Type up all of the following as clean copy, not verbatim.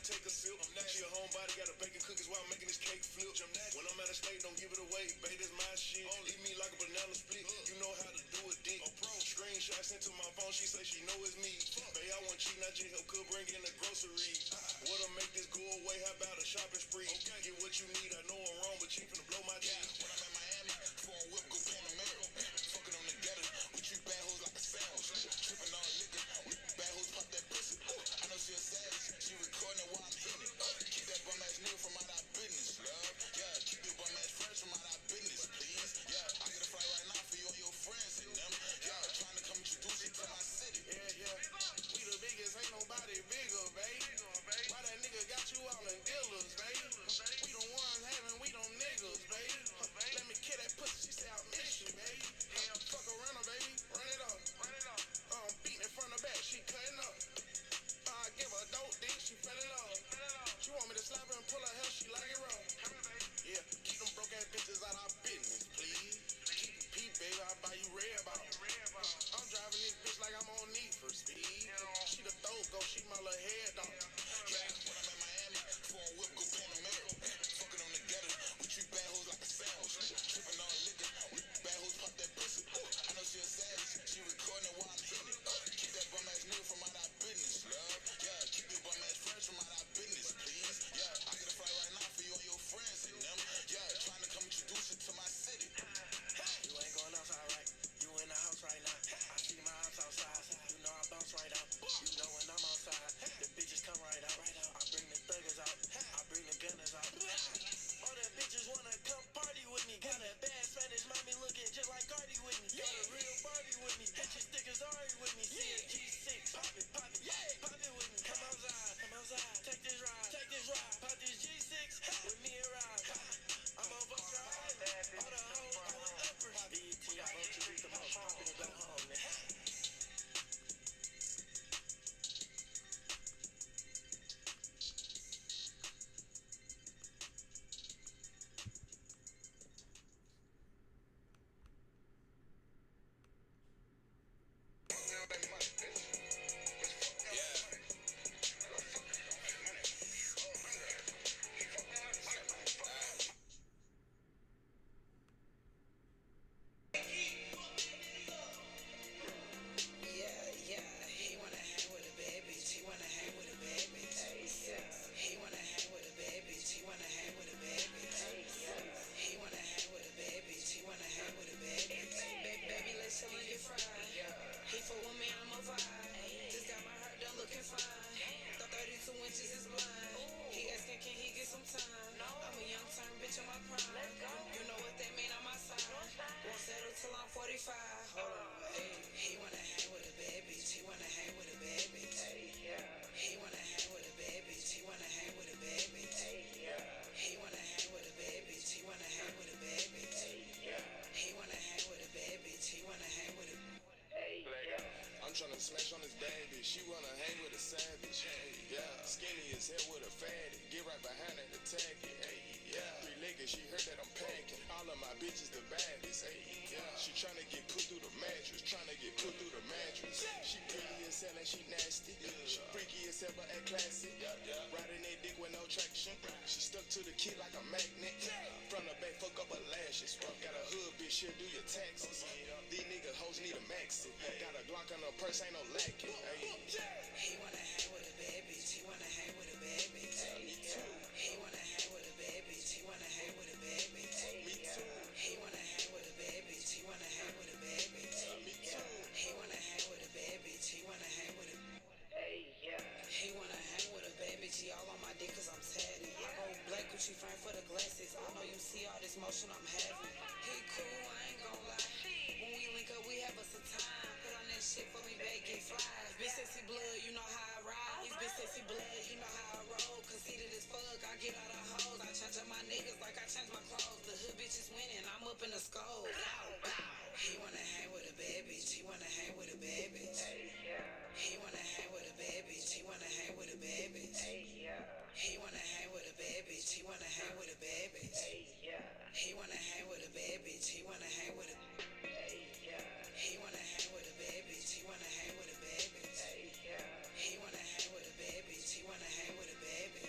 take a sip. She a homebody, got a baking cookies while making this cake flip. When I'm out of state, don't give it away, babe, that's my shit. Eat me like a banana split, you know how to do it, dick. Screenshot sent to my phone, she say she know it's me. Babe, I want cheat, not just help cook, bring in the groceries. What'll make this go away, how about a shopping spree? Get what you need, I know I'm wrong, but she finna blow my cheek. When I'm in Miami, for a whip, go Panamera. Fucking on the gutter, we treat bad hoes like a sandwich. Tripping on liquor, we bad hoes pop that pussy. I know she a savage, she recording it while I'm hitting it. Keep that bum ass nigga from out our business, love. Yeah, keep your bum ass fresh from out our business, please. Yeah, I get a flight right now for you and your friends and them. Yeah, trying to come introduce you to my city. Yeah. We the biggest, ain't nobody bigger, babe. Why that nigga got you all in dealers, babe? We the ones having, we them niggas, babe. Let me kill that pussy, she say I miss you, babe. Fuck around her, baby, run it up. Beating it from the back, she cutting up. I give her a dope dick, she fell in love. She want me to slap her and pull her hair, she like it rough. Yeah, keep them broke ass bitches out our business, please. Keep it peep, baby, I'll buy you red ball. I'm driving this bitch like I'm on Need for Speed. She the throat go, she my little head dog. Yeah, when I'm in Miami, for a whip, go Panamera. Fucking on the gutter, we treat bad hoes like a sandwich. Tripping on liquor, we bad hoes pop that pussy. I know she a savage, she recording it while I'm hitting it. Keep that bum ass nigga from out our business, love. Yeah, keep your bum ass fresh from out our business, please. Yeah, I get a flight right now for you and your friends and them. Yeah, trying to come introduce you to my city. You ain't going outside right, you in the house right now. I see my house outside, you know I bounce right out. You know when I'm outside, the bitches come right out. I bring the thuggers out, I bring the gunners out. All the bitches wanna come party with me. Got a bad Spanish mommy looking just like Cardi with me. Got a real Barbie with me, bitches thick as Ari with me. See a G6, pop it, pop it with me. Come outside, take this ride, pop this G6 with me and ride. I'm on Vulture Island, all the hoes, all the uppers. BET, I vote you beat the most, pop it and go home, man. He fuck with me, I'm a vibe. Just got my heart done looking fine. The 32 inches is blind. He asking, can he get some time? I'm a young term bitch in my prime. You know what that mean on my side. Won't settle till I'm 45. Hold on, ayy. He wanna hang with a bad bitch. He wanna hang with a bad bitch. He wanna hang with a bad bitch. He wanna hang with a bad bitch. He wanna hang with a bad bitch. He wanna hang with a bad bitch. He wanna hang with a bad bitch. He wanna hang with a I'm tryna smash on this bad bitch, she wanna hang with a savage. Yeah, skinny as hell with a fatty. Get right behind her and attack it. Yeah, three-legged, she heard that I'm packing. All of my bitches the baddest. Yeah, she tryna get put through the mattress. She pretty as hell and she nasty. She freaky as hell but act classy. Riding that dick with no traction. She stuck to the kid like a magnet. From the back, fuck up her lashes. Got a hood bitch, she'll do your taxes. These niggas hoes need a maxi. Got a Glock on her purse, ain't no lacking. He wanna hang with a bad bitch. He wanna hang with a bad bitch. Me too. He wanna hang with a bad bitch. He wanna hang with a bad bitch. Me too. He wanna hang with a bad bitch. He wanna hang with a bad bitch. Me too. He wanna hang with a bad bitch. He wanna hang with a He wanna hang with a bad bitch. He all on my dick cause I'm tatted. I go black Gucci frame for the glasses. I know you see all this motion I'm having. He cool, I ain't gon' lie. When we link up, we have us a time. Put on that shit for me, back get flies. Bitch sexy blood, you know how I ride. These bitch sexy blood, you know how I roll. Conceited as fuck, I get all the hoes. I change up my niggas like I change my clothes. The hood bitch is winning, I'm up in the skull. He wanna hang with a bad bitch. He wanna hang with a bad bitch. He wanna hang with a bad bitch. He wanna hang with a bad bitch. He wanna hang with a bad bitch. He wanna hang with a bad bitch. He wanna hang with a bad bitch. He wanna hang with a He wanna hang with a bad bitch. He wanna hang with a bad bitch. He wanna hang with a bad bitch. He wanna hang with a bad bitch.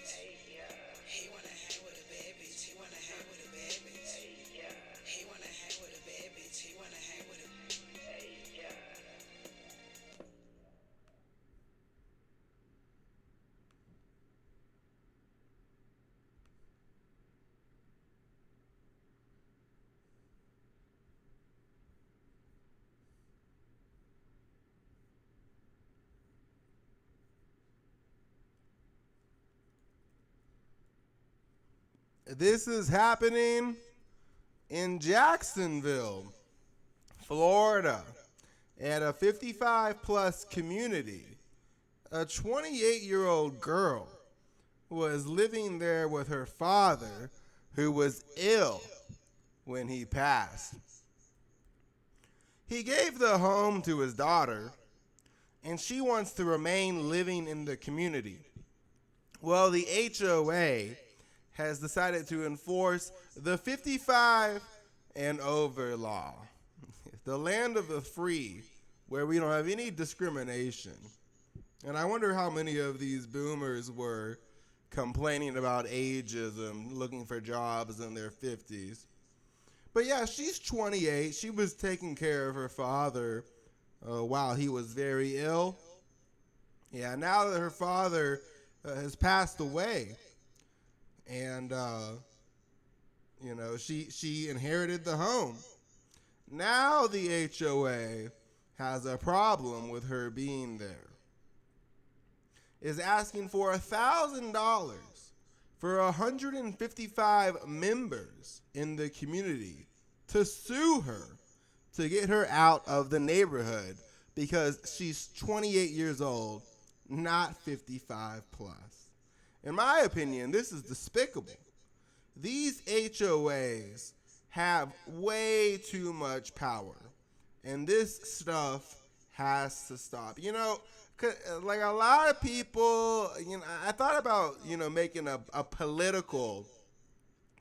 This is happening in Jacksonville, Florida, at a 55 plus community. A 28-year-old girl was living there with her father, who was ill when he passed. He gave the home to his daughter, and she wants to remain living in the community. Well, the HOA has decided to enforce the 55 and over law, the land of the free, where we don't have any discrimination. And I wonder how many of these boomers were complaining about ageism, looking for jobs in their 50s. But yeah, she's 28. She was taking care of her father while he was very ill. Yeah, now that her father has passed away, and she inherited the home. Now the HOA has a problem with her being there. Is asking for $1,000 for 155 members in the community to sue her to get her out of the neighborhood because she's 28 years old, not 55 plus. In my opinion, this is despicable. These HOAs have way too much power, and this stuff has to stop. Like a lot of people, I thought about, making a political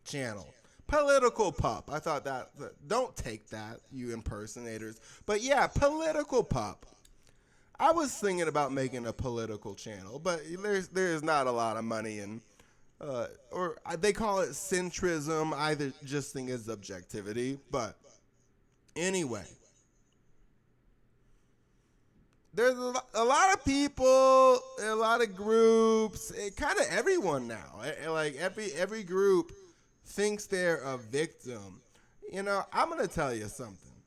channel. Political pup. I thought that, don't take that, you impersonators. But yeah, political pup. I was thinking about making a political channel, but there's not a lot of money in, or they call it centrism. I just think it's objectivity. But anyway, there's a lot of people, a lot of groups, kind of everyone now. Like every group thinks they're a victim. I'm going to tell you something.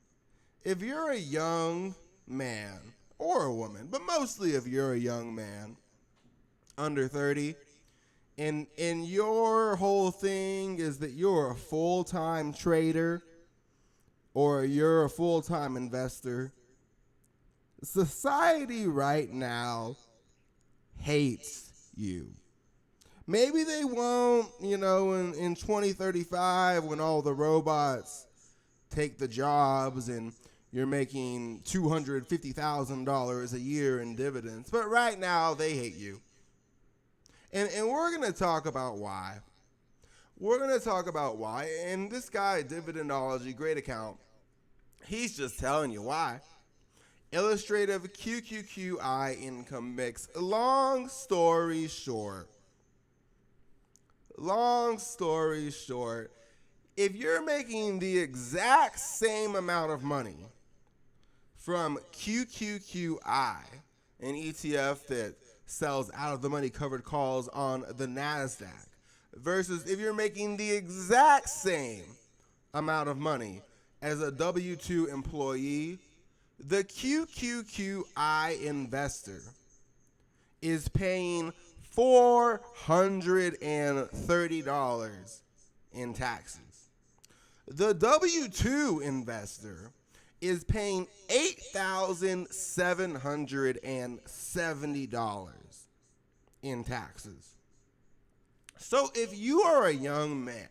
If you're a young man or a woman, but mostly if you're a young man under 30, and your whole thing is that you're a full-time trader or you're a full-time investor, society right now hates you. Maybe they won't, in 2035 when all the robots take the jobs and you're making $250,000 a year in dividends. But right now, they hate you. And we're going to talk about why. And this guy, Dividendology, great account, he's just telling you why. Illustrative QQQI income mix. Long story short, if you're making the exact same amount of money from QQQI, an ETF that sells out of the money covered calls on the NASDAQ, versus if you're making the exact same amount of money as a W-2 employee, the QQQI investor is paying $430 in taxes. The W-2 investor is paying $8,770 in taxes. So if you are a young man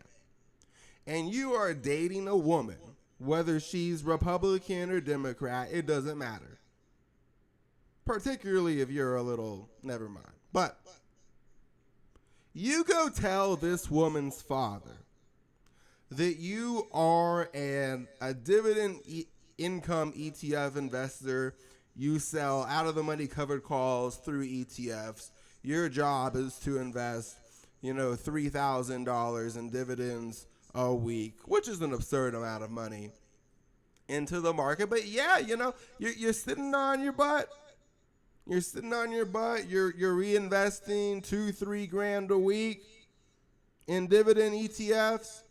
and you are dating a woman, whether she's Republican or Democrat, it doesn't matter. Particularly if you're a little, never mind. But you go tell this woman's father that you are a dividend income ETF investor. You sell out of the money covered calls through ETFs. Your job is to invest, $3,000 in dividends a week, which is an absurd amount of money, into the market. But yeah, you're sitting on your butt. You're reinvesting $2-3 grand a week in dividend ETFs.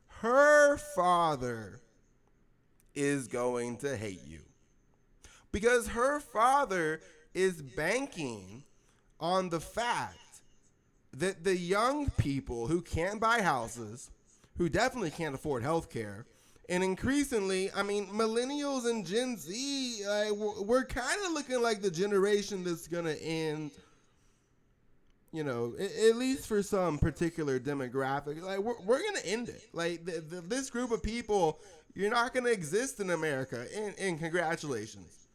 Her father is going to hate you because her father is banking on the fact that the young people who can't buy houses, who definitely can't afford health care, and increasingly, I mean, millennials and Gen Z, we're kind of looking like the generation that's going to end, you know, at least for some particular demographic. Like, we're going to end it. Like, this group of people, you're not going to exist in America. And congratulations.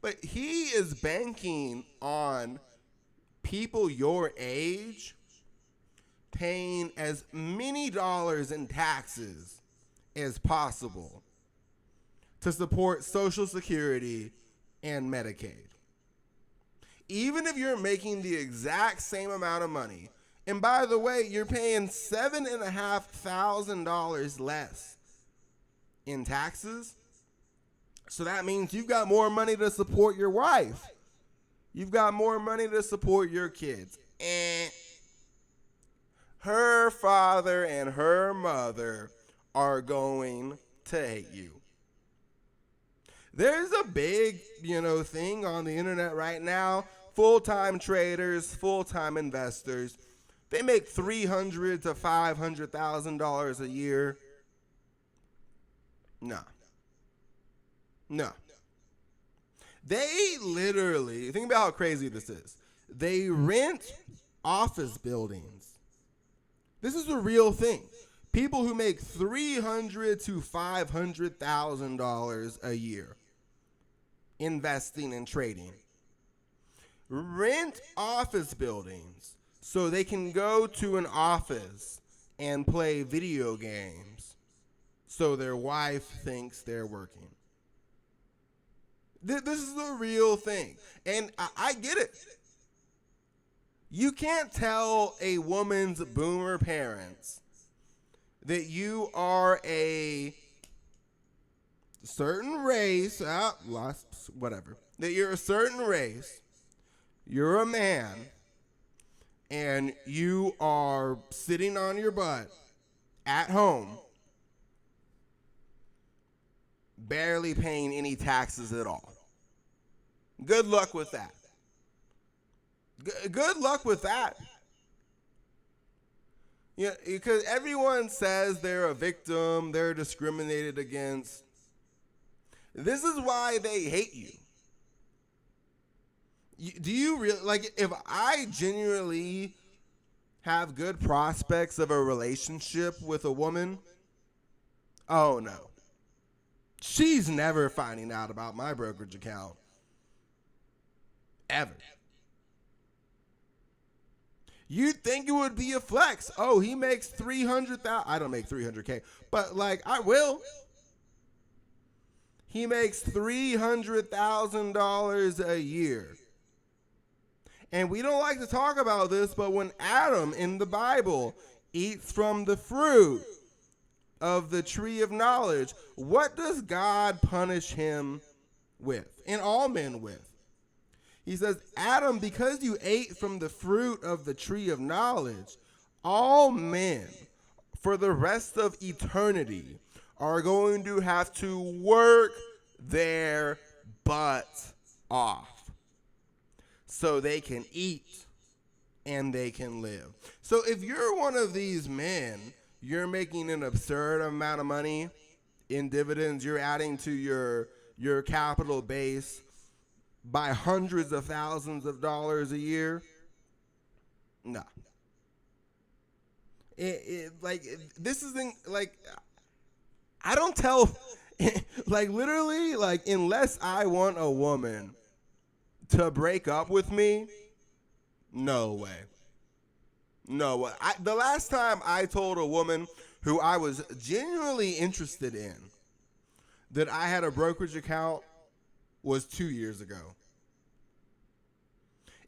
But he is banking on people your age paying as many dollars in taxes as possible to support Social Security and Medicaid. Even if you're making the exact same amount of money, and by the way, you're paying $7,500 less in taxes, so that means you've got more money to support your wife. You've got more money to support your kids. And her father and her mother are going to hate you. There's a big, thing on the internet right now. Full-time traders, full-time investors, they make $300,000 to $500,000 a year. No. They literally, think about how crazy this is. They rent office buildings. This is a real thing. People who make $300,000 to $500,000 a year investing and trading rent office buildings so they can go to an office and play video games so their wife thinks they're working. This is a real thing. And I get it. You can't tell a woman's boomer parents that you are a certain race, that you're a certain race, you're a man, and you are sitting on your butt at home, barely paying any taxes at all. Good luck with that. Good luck with that. Yeah, because everyone says they're a victim, they're discriminated against. This is why they hate you. Do you really, if I genuinely have good prospects of a relationship with a woman, oh no. She's never finding out about my brokerage account. Ever. You'd think it would be a flex. Oh, he makes $300,000. I don't make $300K, but I will. He makes $300,000 a year. And we don't like to talk about this, but when Adam in the Bible eats from the fruit of the tree of knowledge, what does God punish him with? And all men with? He says, Adam, because you ate from the fruit of the tree of knowledge, all men for the rest of eternity are going to have to work their butt off so they can eat and they can live. So if you're one of these men, you're making an absurd amount of money in dividends, you're adding to your capital base by hundreds of thousands of dollars a year. No. This is I don't tell, literally, unless I want a woman to break up with me, no way. No way. The last time I told a woman who I was genuinely interested in that I had a brokerage account was 2 years ago.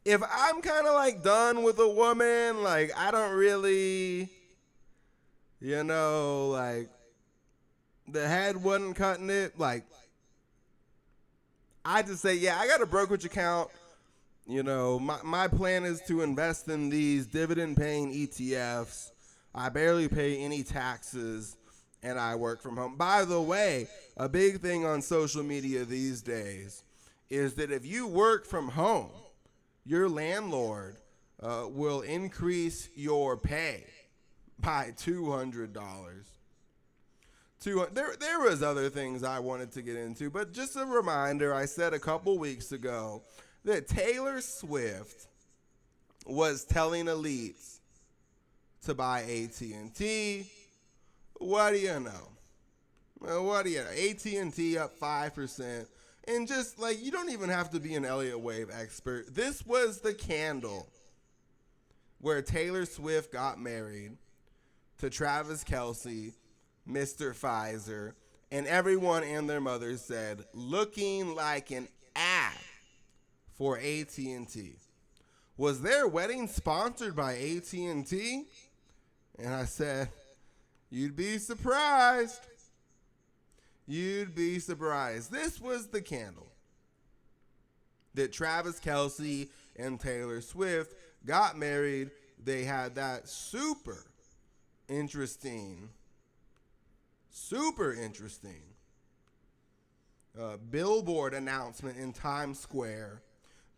If I'm kind of done with a woman, I don't really, the head wasn't cutting it, I just say, yeah, I got a brokerage account. My plan is to invest in these dividend paying ETFs. I barely pay any taxes and I work from home. By the way, a big thing on social media these days is that if you work from home, your landlord will increase your pay by $200. There was other things I wanted to get into, but just a reminder, I said a couple weeks ago that Taylor Swift was telling elites to buy AT&T. What do you know? Well, what do you know? AT&T up 5%. And just like, you don't even have to be an Elliott wave expert. This was the candle where Taylor Swift got married to Travis Kelce, Mr. Pfizer, and everyone and their mother said, looking like an ad for AT&T. Was their wedding sponsored by AT&T? And I said, you'd be surprised. You'd be surprised. This was the candle that Travis Kelce and Taylor Swift got married. They had that super interesting billboard announcement in Times Square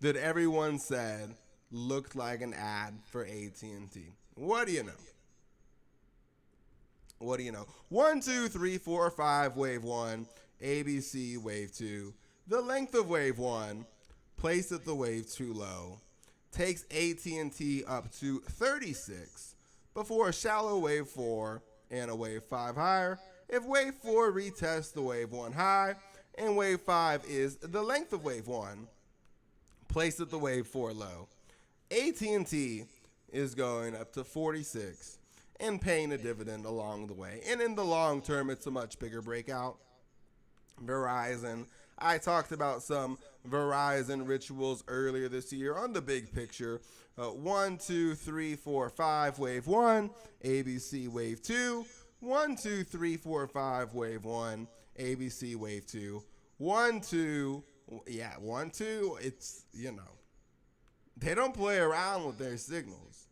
that everyone said looked like an ad for AT&T. What do you know? What do you know? 1, 2, 3, 4, 5, wave 1, ABC, wave 2. The length of wave 1, placed at the wave 2 low, takes AT&T up to 36 before a shallow wave 4 and a wave 5 higher. If wave 4 retests the wave 1 high, and wave 5 is the length of wave 1, placed at the wave 4 low, AT&T is going up to 46 and paying a dividend along the way. And in the long term, it's a much bigger breakout. Verizon. I talked about some Verizon rituals earlier this year on the big picture. 1, 2, 3, 4, 5, wave 1, ABC, wave 2. 1, 2, 3, 4, 5, wave 1, ABC, wave 2. 1, 2, 1, 2, it's, they don't play around with their signals.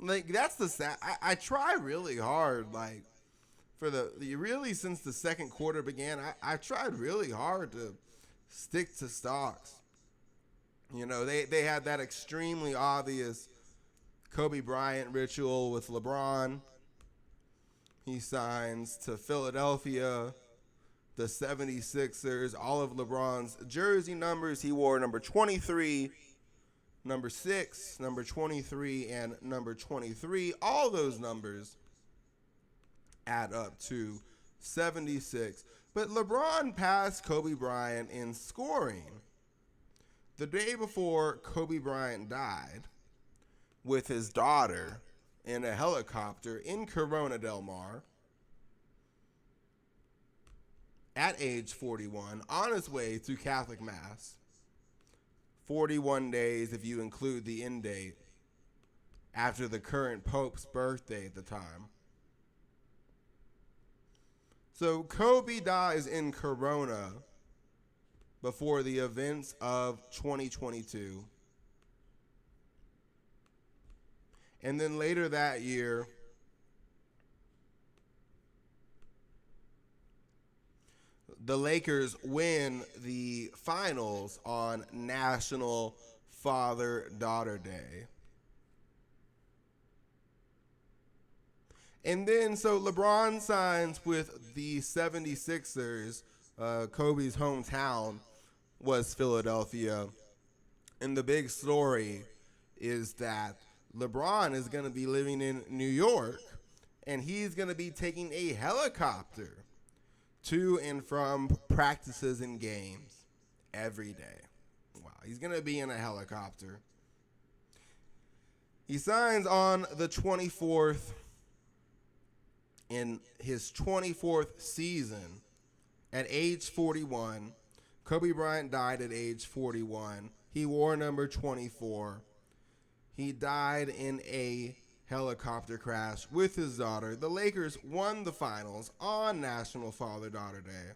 Like, that's the sad. I try really hard, like, really since the second quarter began, I tried really hard to stick to stocks. They had that extremely obvious Kobe Bryant ritual with Lebron. He signs to Philadelphia, the 76ers, all of LeBron's jersey numbers. He wore number 23, number 6, number 23, and number 23. All those numbers add up to 76. But LeBron passed Kobe Bryant in scoring the day before Kobe Bryant died with his daughter in a helicopter in Corona Del Mar at age 41 on his way to Catholic Mass. 41 days if you include the end date after the current Pope's birthday at the time. So Kobe dies in Corona before the events of 2022. And then later that year, the Lakers win the finals on National Father-Daughter Day. And then, so LeBron signs with the 76ers. Kobe's hometown was Philadelphia. And the big story is that LeBron is going to be living in New York, and he's going to be taking a helicopter to and from practices and games every day. Wow, he's going to be in a helicopter. He signs on the 24th in his 24th season at age 41. Kobe Bryant died at age 41. He wore number 24. He died in a helicopter crash with his daughter. The Lakers won the finals on National Father-Daughter Day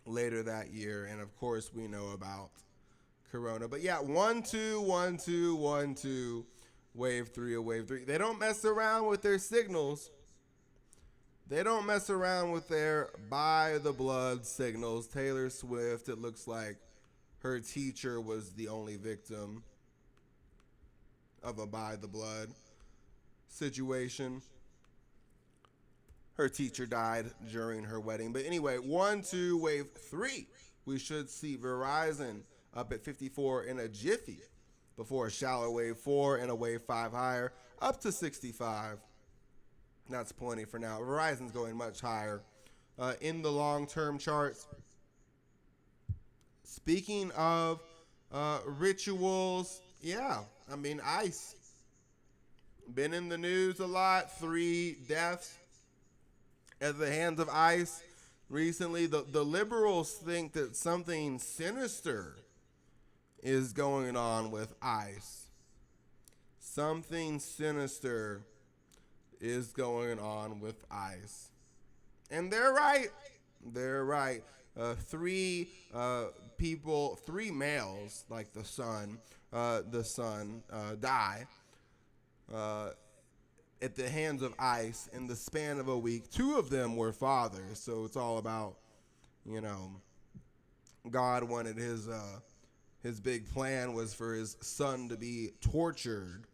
later that year. And of course, we know about Corona. But yeah, 1, 2, 1, 2, 1, 2, wave 3, a wave 3. They don't mess around with their signals. They don't mess around with their by the blood signals. Taylor Swift, it looks like her teacher was the only victim of a by the blood situation. Her teacher died during her wedding. But anyway, 1, 2, wave 3. We should see Verizon up at 54 in a jiffy before a shallow wave 4 and a wave 5 higher up to 65. That's plenty for now. Verizon's going much higher. In the long-term charts, speaking of rituals, ICE. Been in the news a lot. 3 deaths at the hands of ICE recently. The liberals think that something sinister is going on with ICE. Something sinister is going on with ICE. And they're right. They're right. 3 people, 3 males, like the son, die at the hands of ICE in the span of a week. 2 of them were fathers, so it's all about, God wanted his big plan was for his son to be tortured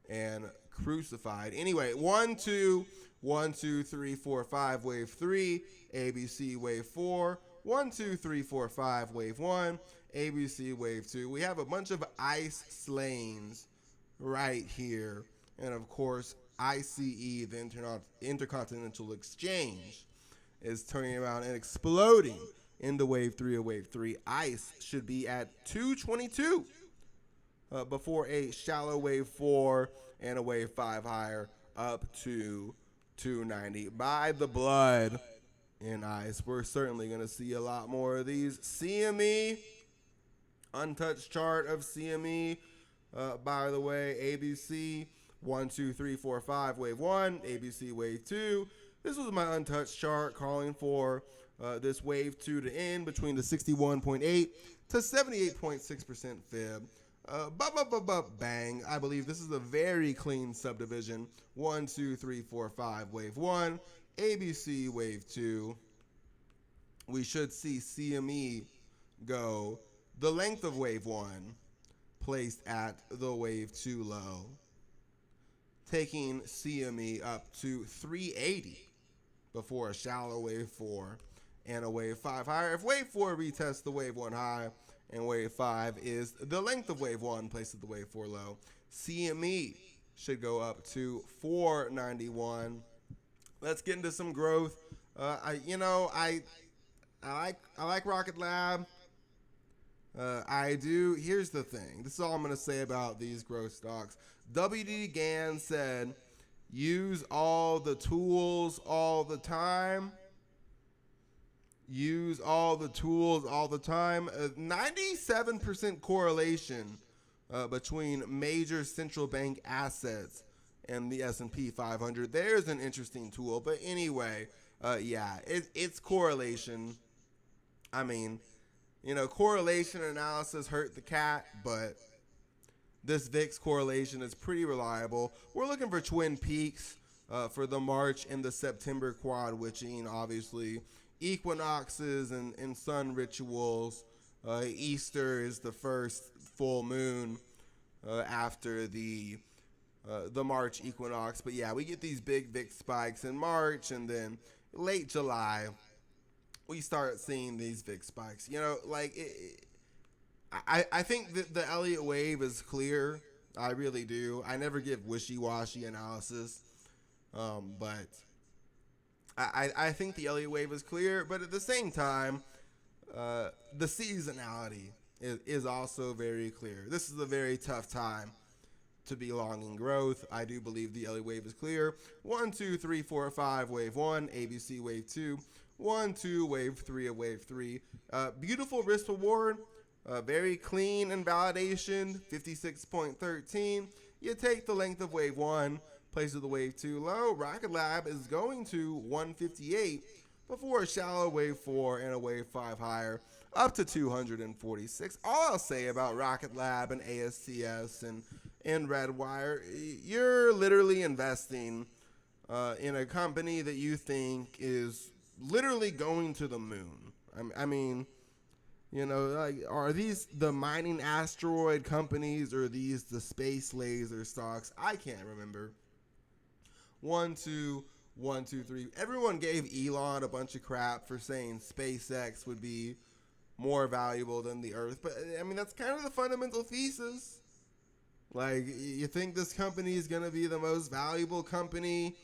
and crucified. Anyway, 1, 2, 1, 2, 3, 4, 5, wave 3, ABC wave 4, 1, 2, 3, 4, 5, wave 1, ABC wave 2. We have a bunch of ICE slayings right here. And of course, ICE, the Intercontinental Exchange, is turning around and exploding into wave 3 of wave 3. ICE should be at 222 before a shallow wave 4 and a wave 5 higher up to 290. By the blood in ICE, we're certainly going to see a lot more of these. CME, untouched chart of CME, by the way, ABC, 1, 2, 3, 4, 5, wave 1, ABC wave 2. This was my untouched chart calling for this wave 2 to end between the 61.8 to 78.6% fib. Bang. I believe this is a very clean subdivision. 1, 2, 3, 4, 5, wave 1, ABC wave 2. We should see CME go the length of wave 1 placed at the wave 2 low, taking CME up to 380 before a shallow wave 4 and a wave 5 higher. If wave 4 retests the wave 1 high and wave 5 is the length of wave 1 placed at the wave 4 low, CME should go up to 491. Let's get into some growth. I like Rocket Lab. I do. Here's the thing. This is all I'm going to say about these growth stocks. WD Gann said, use all the tools all the time. Use all the tools all the time. 97% correlation between major central bank assets and the S&P 500. There's an interesting tool. But anyway, it's correlation. I mean, correlation analysis hurt the cat, but this VIX correlation is pretty reliable. We're looking for twin peaks for the March and the September quad witching, obviously. Equinoxes and sun rituals. Easter is the first full moon after the March equinox. But yeah, we get these big VIX spikes in March, and then late July, we start seeing these VIX spikes. I think that the Elliott wave is clear. I really do. I never give wishy-washy analysis. But I think the Elliott wave is clear. But at the same time, the seasonality is also very clear. This is a very tough time to be long in growth. I do believe the Elliott wave is clear. 1, 2, 3, 4, 5, wave 1, ABC wave 2. 1, 2, wave 3 of wave 3. Beautiful risk reward. Very clean invalidation, 56.13. You take the length of wave 1, place of the wave 2 low. Rocket Lab is going to 158 before a shallow wave 4 and a wave 5 higher up to 246. All I'll say about Rocket Lab and ASTS and Redwire, you're literally investing in a company that you think is literally going to the moon. I mean, Like, are these the mining asteroid companies or are these the space laser stocks? I can't remember. One, two, one, two, three. Everyone gave Elon a bunch of crap for saying SpaceX would be more valuable than the Earth. But, I mean, that's kind of the fundamental thesis. Like, you think this company is going to be the most valuable company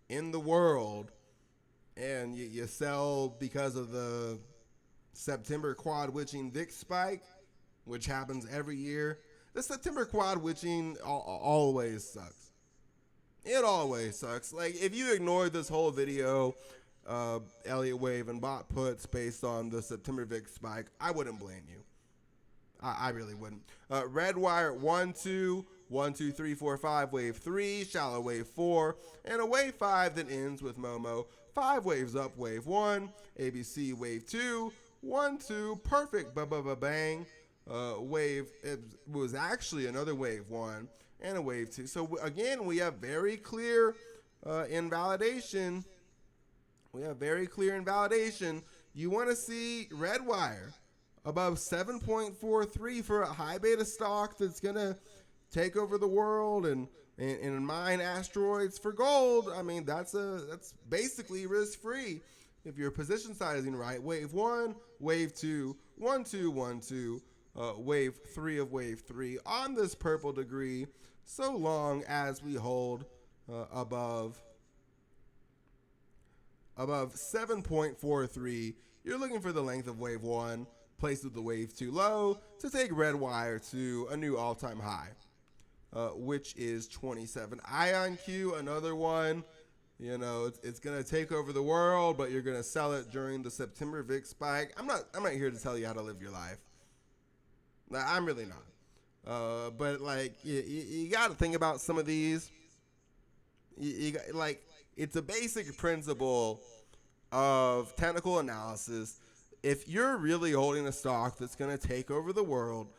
in the world, and you sell because of the September quad witching VIX spike, which happens every year. The September quad witching always sucks. It always sucks. Like, if you ignored this whole video, Elliott wave and bot puts based on the September VIX spike, I wouldn't blame you. I really wouldn't. Redwire 1, 2, 1, 2, 3, 4, 5, wave 3, shallow wave 4, and a wave 5 that ends with Momo. 5 waves up, wave 1, ABC wave 2, 1, 2, perfect bang. Wave, it was actually another wave 1 and a wave 2. So again, we have very clear invalidation. We have very clear invalidation. You want to see Redwire above 7.43 for a high beta stock that's going to take over the world and mine asteroids for gold. I mean, that's basically risk free if you're position sizing right. Wave 1, wave 2, 1, 2, 1, 2, wave 3 of wave 3 on this purple degree, so long as we hold above 7.43. You're looking for the length of wave 1, placed with the wave 2 low, to take Redwire to a new all-time high, which is 27. IONQ, another one. It's going to take over the world, but you're going to sell it during the September VIX spike. I'm not here to tell you how to live your life. I'm really not. But like, you got to think about some of these. It's a basic principle of technical analysis. If you're really holding a stock that's going to take over the world,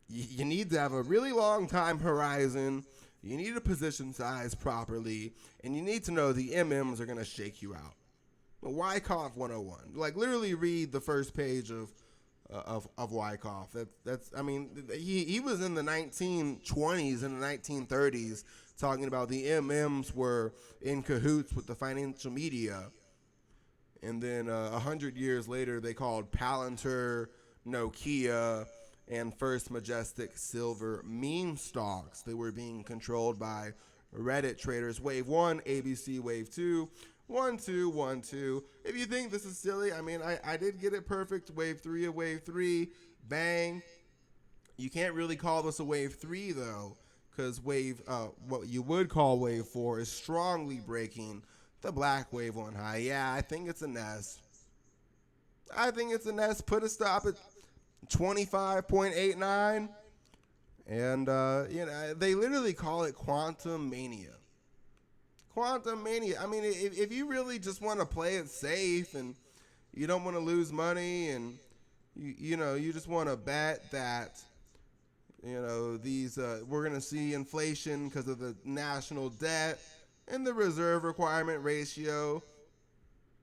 you need to have a really long time horizon. You need to position size properly, and you need to know the MMs are going to shake you out. Wyckoff 101. Like, literally read the first page of Wyckoff. He was in the 1920s and the 1930s talking about the MMs were in cahoots with the financial media. And then 100 years later, they called Palantir, Nokia, and First Majestic Silver meme stocks. They were being controlled by Reddit traders. Wave 1, ABC, wave 2, 1, 2, 1, 2. If you think this is silly, I mean, I did get it perfect. Wave 3 of wave 3, bang. You can't really call this a wave 3, though, because what you would call wave 4 is strongly breaking the black wave 1 high. Yeah, I think it's a nest. Put a stop at 25.89. And, they literally call it quantum mania. Quantum mania. I mean, if you really just want to play it safe and you don't want to lose money and, you just want to bet that, we're going to see inflation because of the national debt and the reserve requirement ratio,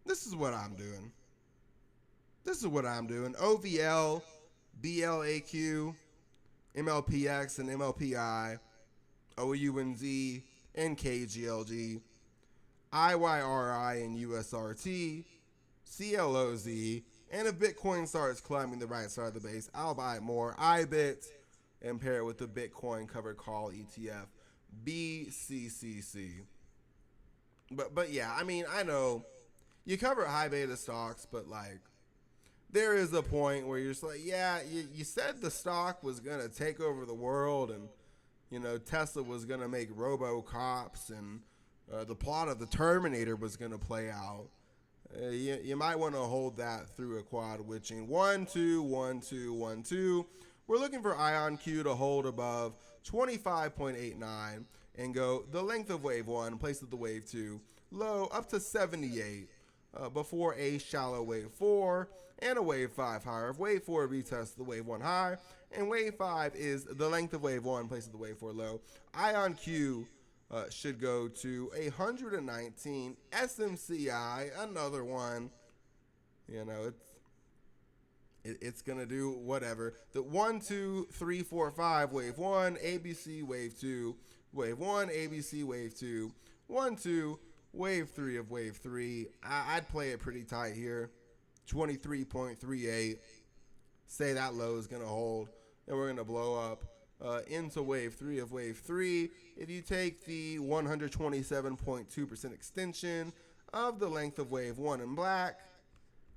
this is what I'm doing. OVL, BLAQ, MLPX, and MLPI, OUNZ, and KGLG, IYRI and USRT, CLOZ, and if Bitcoin starts climbing the right side of the base, I'll buy more. IBIT, and pair it with the Bitcoin covered call ETF, BCCC. But yeah, I mean, I know you cover high beta stocks, but like, there is a point where you're just like, yeah, you said the stock was going to take over the world and, Tesla was going to make robo-cops and the plot of the Terminator was going to play out. You might want to hold that through a quad witching. 1, 2, 1, 2, 1, 2. We're looking for IONQ to hold above 25.89 and go the length of wave 1, place of the wave 2, low up to 78 before a shallow wave 4 and a wave 5 higher. If wave 4 retests the wave 1 high, and wave 5 is the length of wave 1, place of the wave 4 low, IONQ should go to 119. SMCI, another one. It's gonna do whatever. The 1, 2, 3, 4, 5 wave 1, ABC wave 2, wave 1, ABC wave 2, 1, 2, wave 3 of wave 3. I'd play it pretty tight here. 23.38. Say that low is gonna hold, and we're gonna blow up into wave 3 of wave 3. If you take the 127.2% extension of the length of wave 1 in black,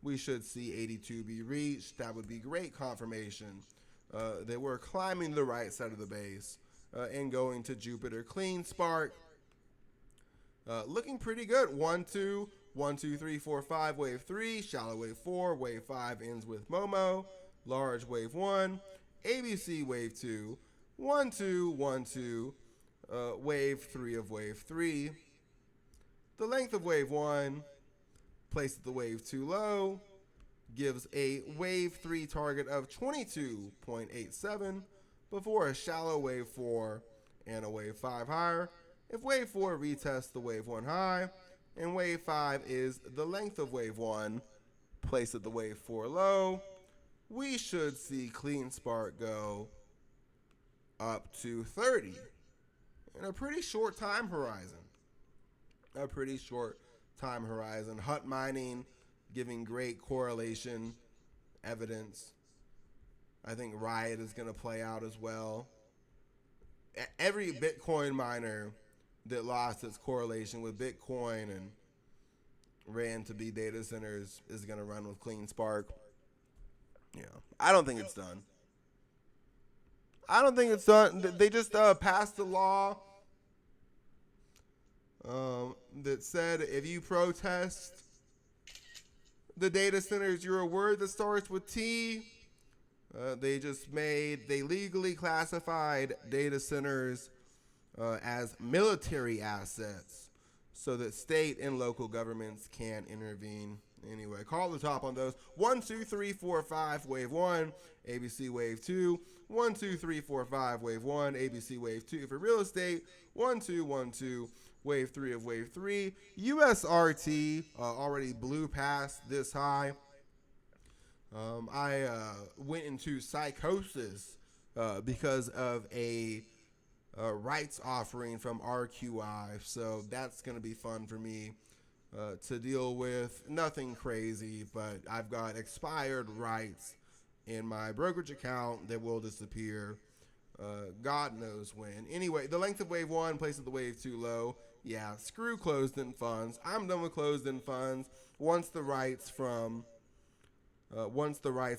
we should see 82 be reached. That would be great confirmation that we're climbing the right side of the base and going to Jupiter. Clean spark. Looking pretty good. 1, 2, 1, 2, 3, 4, 5, wave 3. Shallow wave 4. Wave 5 ends with Momo. Large wave 1. ABC wave 2. 1, 2, 1, 2. Wave 3 of wave 3. The length of wave 1. Place the wave 2 low, gives a wave 3 target of 22.87 before a shallow wave 4 and a wave 5 higher. If wave 4 retests the wave 1 high, and wave 5 is the length of wave 1, place at the wave 4 low, we should see clean spark go up to 30 in a pretty short time horizon. Hut mining giving great correlation evidence. I think Riot is going to play out as well. Every Bitcoin miner that lost its correlation with Bitcoin and ran to be data centers is going to run with clean spark. Yeah, I don't think it's done. They just passed a law that said if you protest the data centers, you're a word that starts with T. They legally classified data centers as military assets so that state and local governments can intervene. Anyway, call the top on those. 1, 2, 3, 4, 5, wave 1, ABC wave 2. 1, 2, 3, 4, 5, wave 1, ABC wave 2 for real estate. 1, 2, 1, 2. Wave 3 of wave 3. USRT already blew past this high. I went into psychosis because of a rights offering from RQI. So that's going to be fun for me to deal with. Nothing crazy, but I've got expired rights in my brokerage account that will disappear. God knows when. Anyway, the length of wave 1, place of the wave 2 low. Yeah, screw closed-end funds. I'm done with closed-end funds. Once the rights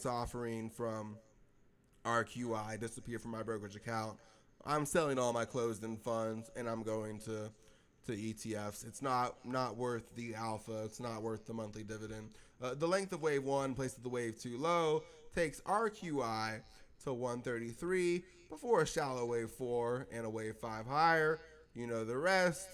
offering from RQI disappear from my brokerage account, I'm selling all my closed-end funds and I'm going to ETFs. It's not worth the alpha. It's not worth the monthly dividend. The length of wave 1, place of the wave 2 low, takes RQI to 133 before a shallow wave 4 and a wave 5 higher. You know the rest.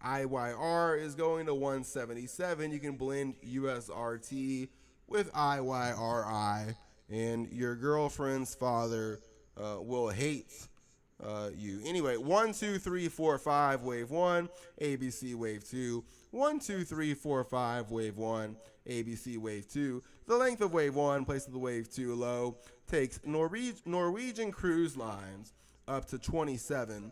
IYR is going to 177. You can blend USRT with IYRI, and your girlfriend's father will hate you. Anyway, 1, 2, 3, 4, 5, wave 1, ABC wave 2. 1, 2, 3, 4, 5, wave 1, ABC wave 2. The length of wave 1, place of the wave 2 low, takes Norwegian Cruise Lines up to 27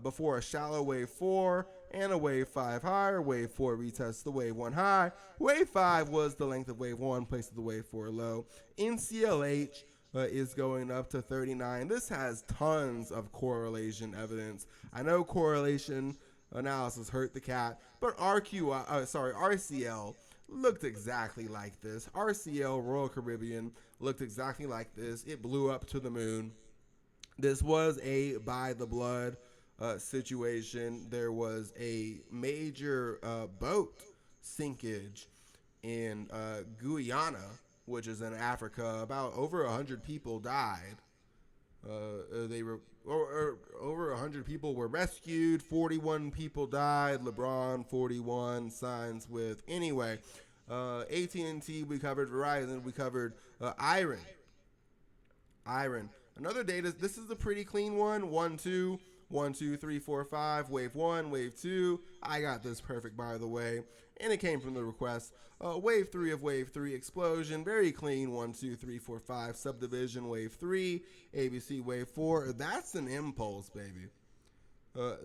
before a shallow wave 4 and a wave 5 higher. Wave 4 retests the wave 1 high. Wave 5 was the length of wave 1, place of the wave 4 low. NCLH is going up to 39. This has tons of correlation evidence. I know correlation analysis hurt the cat, but RCL looked exactly like this. RCL, Royal Caribbean, looked exactly like this. It blew up to the moon. This was a by the blood situation. There was a major boat sinkage in Guyana, which is in Africa. About over 100 people died. Over 100 people were rescued. 41 people died. Lebron, 41, signs with. Anyway, AT&T we covered. Verizon we covered. IREN. Another data. This is a pretty clean one. 1, 2. 1, 2, 3, 4, 5. Wave 1, wave 2. I got this perfect, by the way. and it came from the request. Wave 3 of Wave 3 explosion, very clean. 1, 2, 3, 4, 5 subdivision. Wave 3, ABC Wave 4. That's an impulse, baby.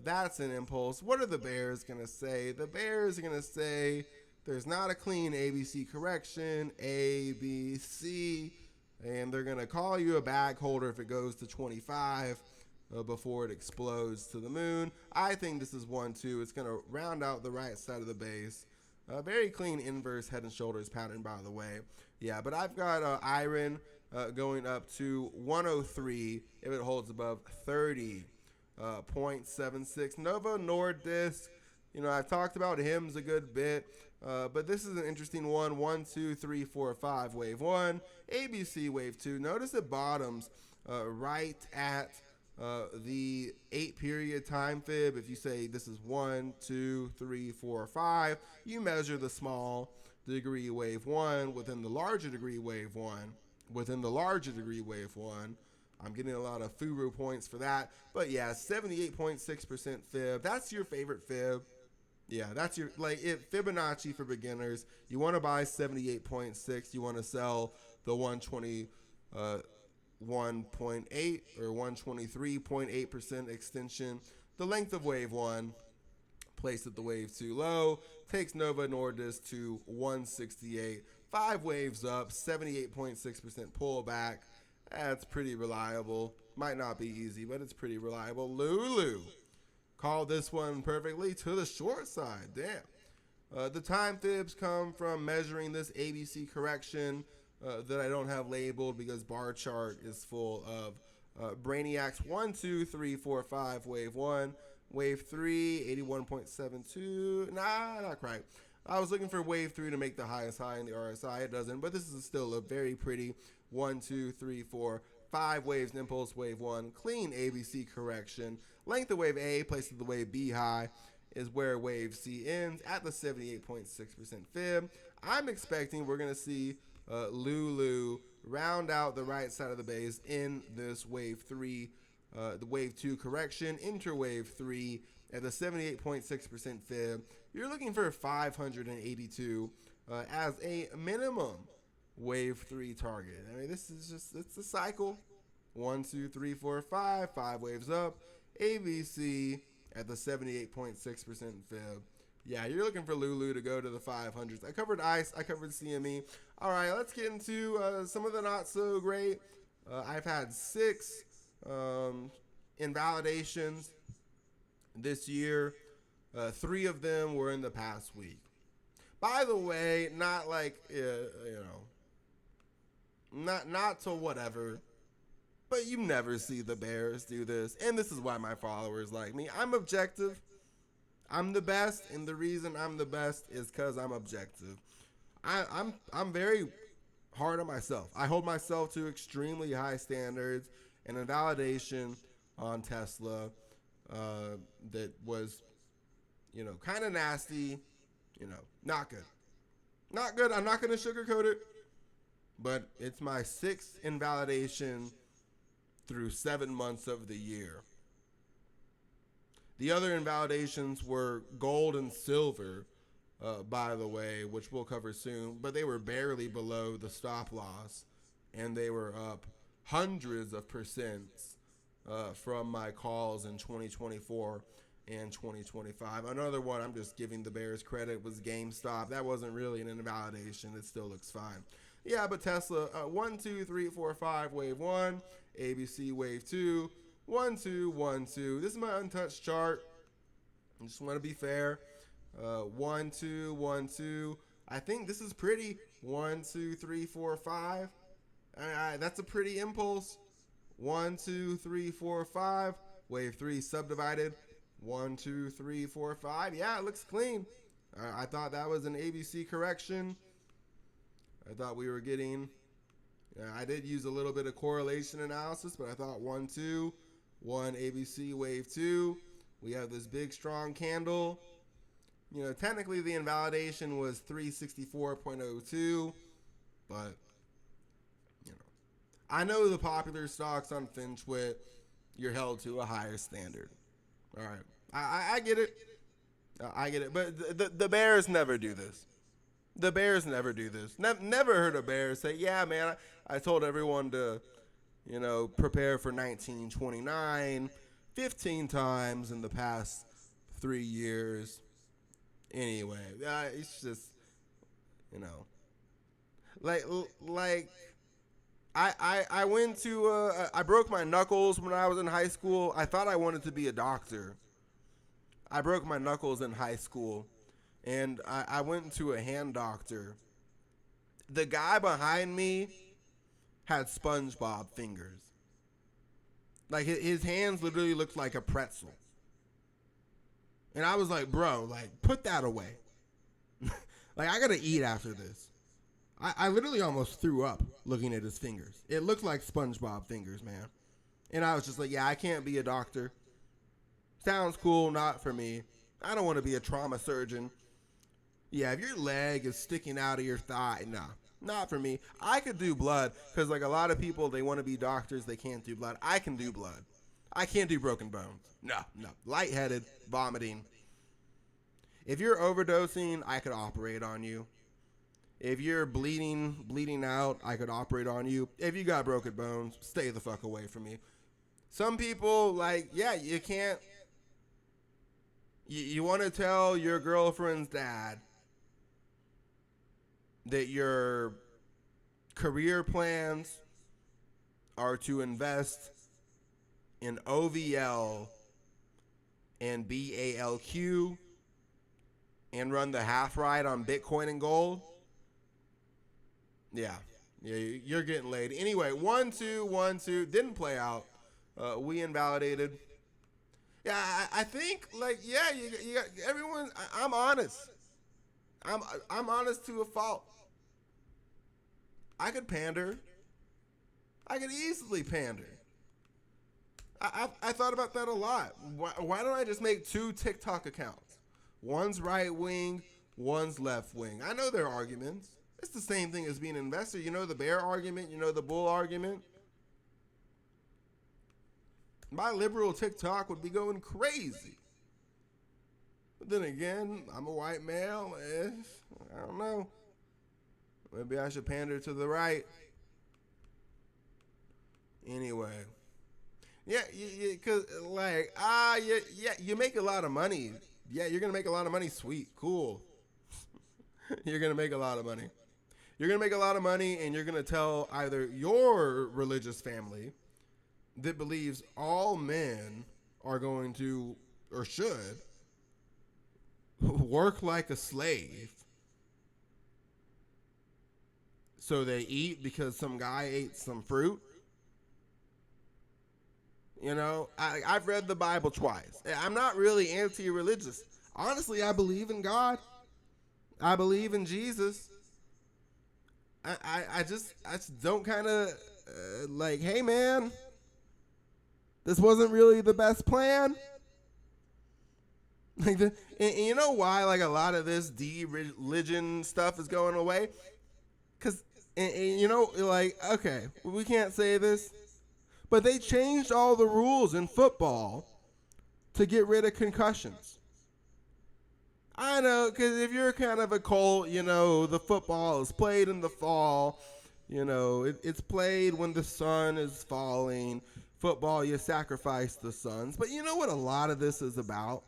That's an impulse. What are the Bears going to say? The Bears are going to say there's not a clean ABC correction, ABC, and they're going to call you a bag holder if it goes to 25 before it explodes to the moon. I think this is 1, 2. It's going to round out the right side of the base. Very clean inverse head and shoulders pattern, by the way. Yeah, but I've got IREN going up to 103 if it holds above 30. 0.76. Novo Nordisk, I've talked about hymns a good bit, but this is an interesting one. 1, 2, 3, 4, 5, wave 1. ABC wave 2. Notice it bottoms right at the 8-period time fib. If you say this is 1, 2, 3, 4, 5, you measure the small degree wave 1 within the larger degree wave 1. Within the larger degree wave 1. I'm getting a lot of FURU points for that. But yeah, 78.6% fib. That's your favorite fib. Yeah, that's your, Fibonacci for beginners. You want to buy 78.6. You want to sell the 121.8 or 123.8% extension. The length of wave 1, placed at the wave 2 low, takes Novo Nordisk to 168. 5 waves up, 78.6% pullback. That's pretty reliable. Might not be easy, but it's pretty reliable. Lulu called this one perfectly to the short side. Damn. The time fibs come from measuring this ABC correction that I don't have labeled because bar chart is full of brainiacs. 1, 2, 3, 4, 5, wave 1. Wave 3, 81.72. Nah, not quite. I was looking for wave 3 to make the highest high in the RSI. It doesn't, but this is still a very pretty 1, 2, 3, 4, 5 waves, impulse wave 1, clean ABC correction. Length of wave A placed at the wave B high is where wave C ends at the 78.6% fib. I'm expecting we're going to see Lulu round out the right side of the base in this wave 3, the wave 2 correction, enter wave 3 at the 78.6% fib. You're looking for 582 as a minimum wave 3 target. I mean, this is just, it's a cycle. 1, 2, 3, 4, 5, 5 waves up. ABC at the 78.6% fib. Yeah, you're looking for Lulu to go to the 500s. I covered ICE, I covered CME. All right, let's get into some of the not so great. I've had 6 invalidations this year. 3 of them were in the past week. By the way, not like, not to whatever, but you never see the Bears do this. And this is why my followers like me. I'm objective. I'm the best, and the reason I'm the best is because I'm objective. I'm very hard on myself. I hold myself to extremely high standards, and a validation on Tesla that was, kind of nasty, not good. Not good. I'm not going to sugarcoat it, but it's my 6th invalidation through 7 months of the year. The other invalidations were gold and silver, by the way, which we'll cover soon, but they were barely below the stop loss, and they were up hundreds of percents from my calls in 2024 and 2025. Another one, I'm just giving the Bears credit, was GameStop. That wasn't really an invalidation. It still looks fine. Yeah, but Tesla, 1, 2, 3, 4, 5, wave 1, ABC wave 2, 1, 2, 1, 2. This is my untouched chart. I just want to be fair. 1, 2, 1, 2. I think this is pretty. 1, 2, 3, 4, 5. That's a pretty impulse. 1, 2, 3, 4, 5. Wave 3 subdivided. 1, 2, 3, 4, 5. Yeah, it looks clean. I thought that was an ABC correction. I thought we were getting, I did use a little bit of correlation analysis, but I thought 1, 2, 1 ABC wave 2. We have this big strong candle. Technically the invalidation was 364.02, but I know the popular stocks on FinTwit, you're held to a higher standard. All right, I get it. I get it, but the Bears never do this. The Bears never do this. Never heard a Bear say, "Yeah, man, I told everyone to, prepare for 1929 15 times in the past 3 years." Anyway, it's just, you know, like I went to I broke my knuckles when I was in high school. I thought I wanted to be a doctor. I broke my knuckles in high school, and I went to a hand doctor. The guy behind me had SpongeBob fingers. Like his hands literally looked like a pretzel. And I was like, bro, like put that away. Like I gotta eat after this. I literally almost threw up looking at his fingers. It looked like SpongeBob fingers, man. And I was just like, yeah, I can't be a doctor. Sounds cool, not for me. I don't want to be a trauma surgeon. Yeah, if your leg is sticking out of your thigh, nah, not for me. I could do blood, because like a lot of people, they want to be doctors, they can't do blood. I can do blood. I can't do broken bones. No. Lightheaded, vomiting. If you're overdosing, I could operate on you. If you're bleeding out, I could operate on you. If you got broken bones, stay the fuck away from me. Some people, like, yeah, you can't. You want to tell your girlfriend's dad that your career plans are to invest in OVL and BALQ and run the half ride on Bitcoin and gold. Yeah, you're getting laid. Anyway, 1-2, didn't play out. We invalidated. Yeah, I think like you got everyone. I'm honest. I'm honest to a fault. I could pander. I could easily pander. I thought about that a lot. Why don't I just make 2 TikTok accounts? One's right wing, one's left wing. I know their arguments. It's the same thing as being an investor. You know the bear argument, you know the bull argument. My liberal TikTok would be going crazy. But then again, I'm a white male. I don't know. Maybe I should pander to the right. Anyway. Yeah, because like, you make a lot of money. Yeah, you're going to make a lot of money. Sweet. Cool. You're going to make a lot of money. You're going to make a lot of money, and you're going to tell either your religious family that believes all men are going to, or should, work like a slave. So they eat because some guy ate some fruit. You know, I've read the Bible twice. I'm not really anti-religious. Honestly, I believe in God. I believe in Jesus. I just don't kind of like, hey man, this wasn't really the best plan. Like and you know why like a lot of this de-religion stuff is going away? Because you know, like, okay, we can't say this, but they changed all the rules in football to get rid of concussions. I know, because if you're kind of a cult, you know, the football is played in the fall. You know, it's played when the sun is falling. Football, you sacrifice the sons. But you know what a lot of this is about?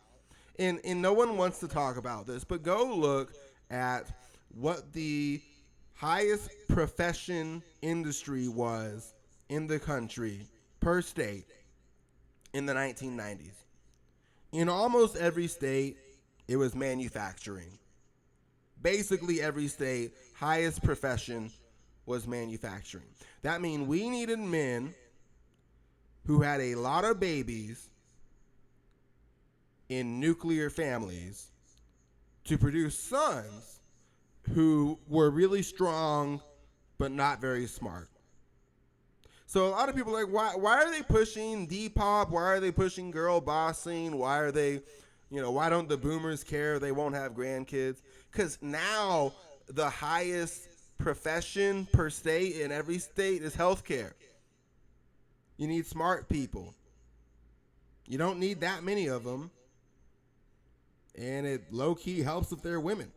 And no one wants to talk about this, but go look at what the highest profession industry was in the country per state in the 1990s. In almost every state, it was manufacturing. Basically every state, highest profession was manufacturing. That means we needed men who had a lot of babies in nuclear families to produce sons who were really strong but not very smart. So a lot of people are like, why are they pushing Depop? Why are they pushing girl bossing? Why are they, why don't the boomers care they won't have grandkids? Because now the highest profession per state in every state is healthcare. You need smart people. You don't need that many of them. and it low key helps if they're women.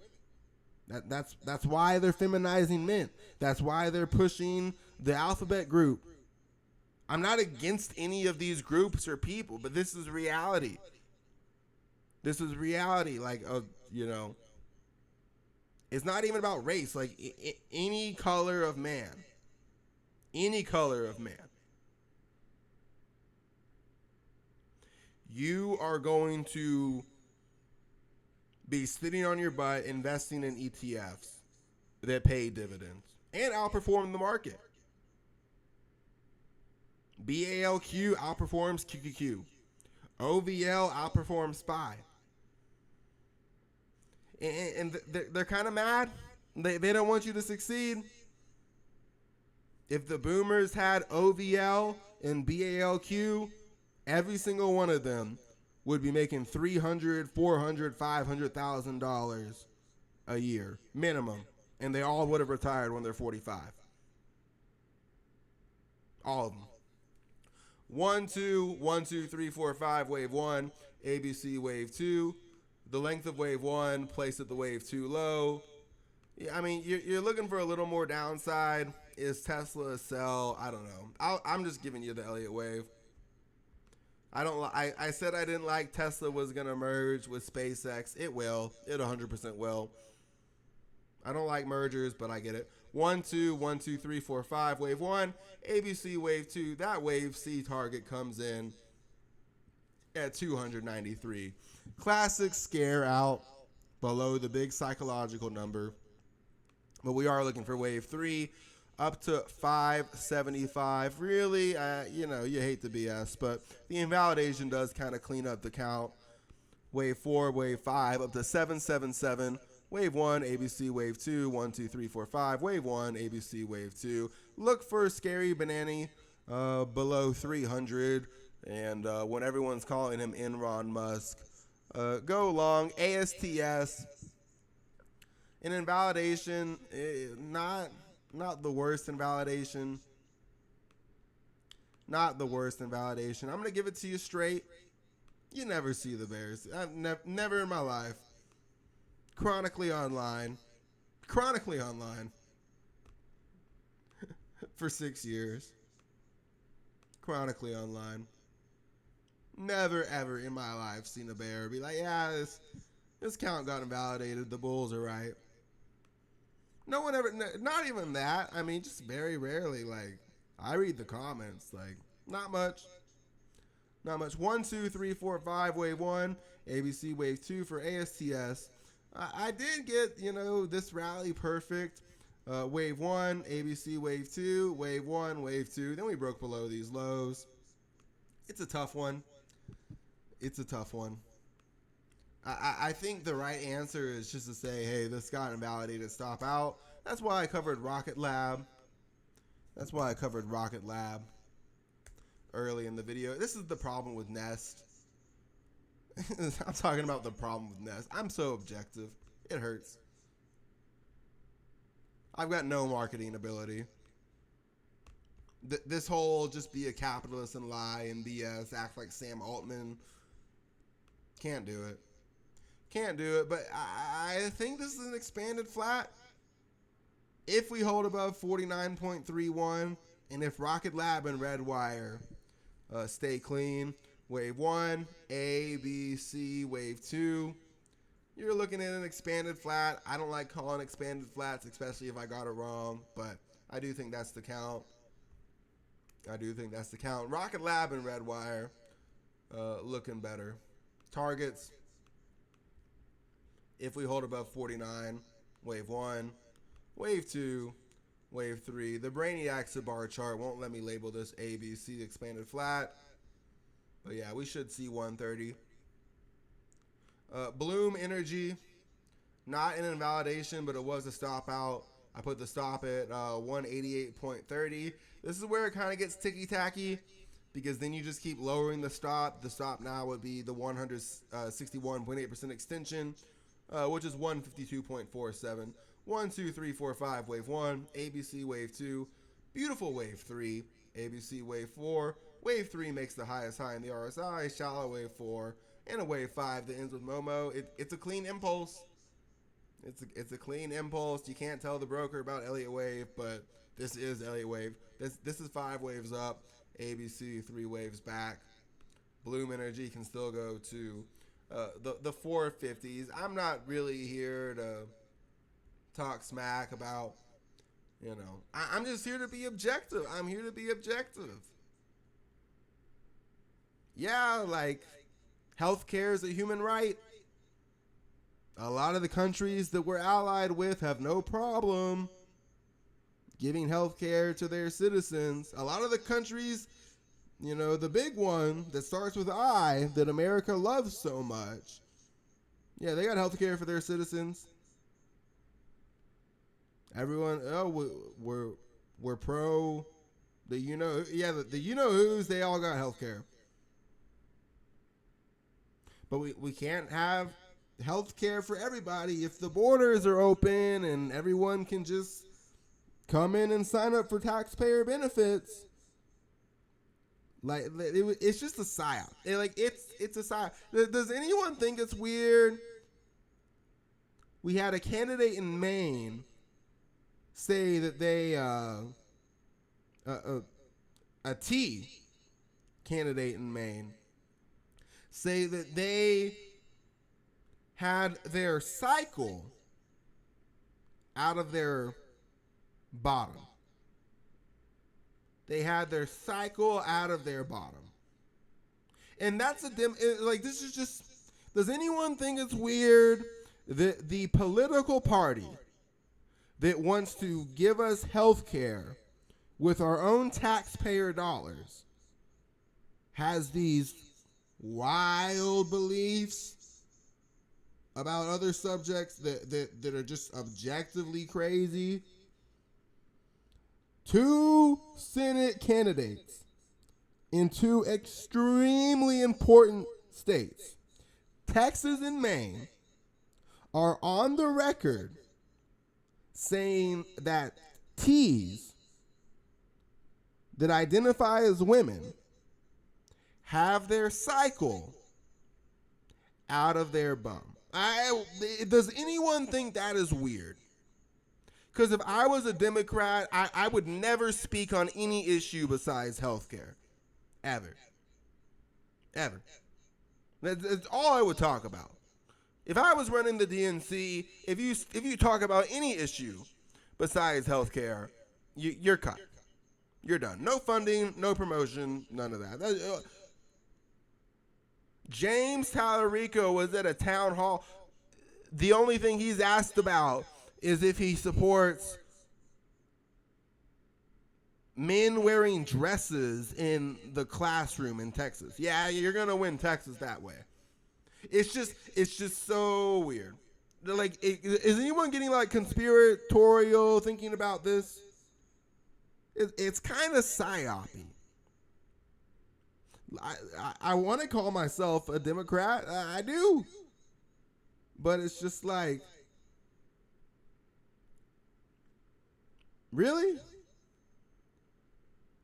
That's why they're feminizing men. That's why they're pushing the alphabet group. I'm not against any of these groups or people, but this is reality. This is reality. Like, it's not even about race. Like, any color of man, any color of man, you are going to be sitting on your butt investing in ETFs that pay dividends and outperform the market. BALQ outperforms QQQ. OVL outperforms SPY. And they're kind of mad. They don't want you to succeed. If the boomers had OVL and BALQ, every single one of them would be making $300,000, $400,000, $500,000 a year minimum, and they all would have retired when they're 45. All of them. 1, 2, 1, 2, 3, 4, 5. Wave 1, ABC wave 2. The length of wave 1, place at the wave 2 low. Yeah, I mean, you're looking for a little more downside. Is Tesla a sell? I don't know. I'm just giving you the Elliott wave. I said I didn't like Tesla was going to merge with SpaceX. It will. It 100% will. I don't like mergers, but I get it. 1, 2, 1, 2, 3, 4, 5. Wave 1. ABC wave 2. That wave C target comes in at 293. Classic scare out below the big psychological number. But we are looking for wave 3 up to 575. Really, you hate the BS, but the invalidation does kind of clean up the count. Wave 4, wave 5 up to 777. Wave 1, ABC wave 2, 1, 2, 3, 4, 5. Wave 1, ABC wave 2. Look for scary banana below 300. And when everyone's calling him Enron Musk, go long. ASTS. An invalidation, not the worst invalidation. Not the worst invalidation. I'm going to give it to you straight. You never see the Bears. I've never in my life. Chronically online. For 6 years. Chronically online. Never, ever in my life seen a Bear be like, yeah, this count got invalidated. The Bulls are right. No one ever, not even that. I mean, just very rarely. Like, I read the comments. Like, not much. Not much. 1, 2, 3, 4, 5, wave 1. ABC wave 2 for ASTS. I did get, this rally perfect. Wave 1, ABC wave 2, wave 1, wave 2. Then we broke below these lows. It's a tough one. I think the right answer is just to say, hey, this got invalidated, stop out. That's why I covered Rocket Lab. Early in the video. This is the problem with Nest. I'm talking about the problem with Nest. I'm so objective. It hurts. I've got no marketing ability. This whole just be a capitalist and lie and BS, act like Sam Altman. Can't do it. But I think this is an expanded flat. If we hold above 49.31, and if Rocket Lab and Redwire stay clean, wave 1, A, B, C, wave 2, you're looking at an expanded flat. I don't like calling expanded flats, especially if I got it wrong, but I do think that's the count. Rocket Lab and Redwire looking better. Targets, if we hold above 49, wave 1, wave 2, wave 3. The Brainiacs bar chart won't let me label this ABC expanded flat. But yeah, we should see 130. Bloom Energy, not an invalidation, but it was a stop out. I put the stop at 188.30. This is where it kind of gets ticky-tacky, because then you just keep lowering the stop. The stop now would be the 161.8% extension, which is 152.47. 1, 2, 3, 4, 5, wave 1, ABC wave 2, beautiful wave 3, ABC wave 4, wave 3 makes the highest high in the RSI, shallow wave 4, and a wave 5 that ends with Momo. It's a clean impulse. It's a clean impulse. You can't tell the broker about Elliott wave, but this is Elliott wave. This is 5 waves up. ABC 3 waves back. Bloom Energy can still go to the 450s. I'm not really here to talk smack about, I'm just here to be objective. I'm here to be objective. Yeah, like, healthcare is a human right. A lot of the countries that we're allied with have no problem giving healthcare to their citizens. A lot of the countries, the big one that starts with I that America loves so much, yeah, they got healthcare for their citizens. Everyone, we're pro the who's, they all got healthcare. But we can't have health care for everybody if the borders are open and everyone can just come in and sign up for taxpayer benefits. Like, it's just a psyop. It's a psyop. Does anyone think it's weird? We had a candidate in Maine say that they a T candidate in Maine say that they had their cycle out of their bottom. They had their cycle out of their bottom. And that's this is just, does anyone think it's weird that the political party that wants to give us health care with our own taxpayer dollars has these wild beliefs about other subjects that are just objectively crazy? 2 Senate candidates in 2 extremely important states, Texas and Maine, are on the record saying that T's that identify as women have their cycle out of their bum. Does anyone think that is weird? Because if I was a Democrat, I would never speak on any issue besides healthcare. Ever. That's all I would talk about. If I was running the DNC, if you talk about any issue besides healthcare, you're cut. You're done. No funding, no promotion, none of that. James Tallarico was at a town hall. The only thing he's asked about is if he supports men wearing dresses in the classroom in Texas. Yeah, you're going to win Texas that way. It's just so weird. Like, is anyone getting like conspiratorial thinking about this? It's kind of psyopy. I want to call myself a Democrat. I do. But it's just like, really?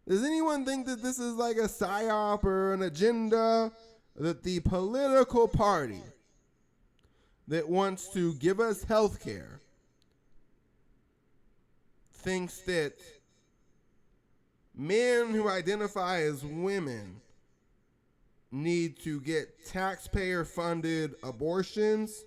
Does anyone think that this is like a psyop or an agenda that the political party that wants to give us health care thinks that men who identify as women need to get taxpayer-funded abortions